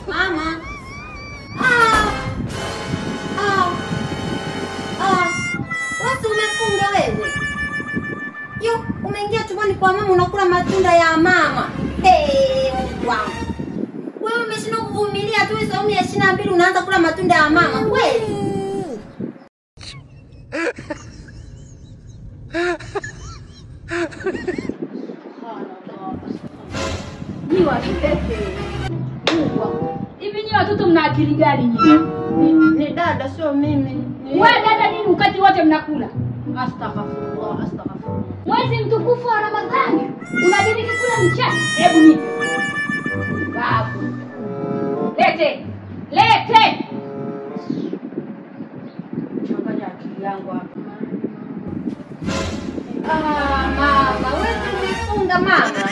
Mama. Watu umefunga wewe. Yo, umeingia chumbani kwa mama unakula matunda ya mama. Mungu wangu. Wewe umeshindwa kuvumilia tu saumu ya 22 unaanza kula matunda ya mama. Kweli? Ni watoto. Hivi nyinyi watoto mna akili gani nyinyi? Ni dada sio mimi. Wewe dada nini wakati wote mnakula? Astaghfirullah. Mwezi mtukufu wa Ramadhani unadiriki kula mchana. Hebu nipe. Babu. Lete. Changanya akili yangu hapa. Mama, wewe umefunga mama.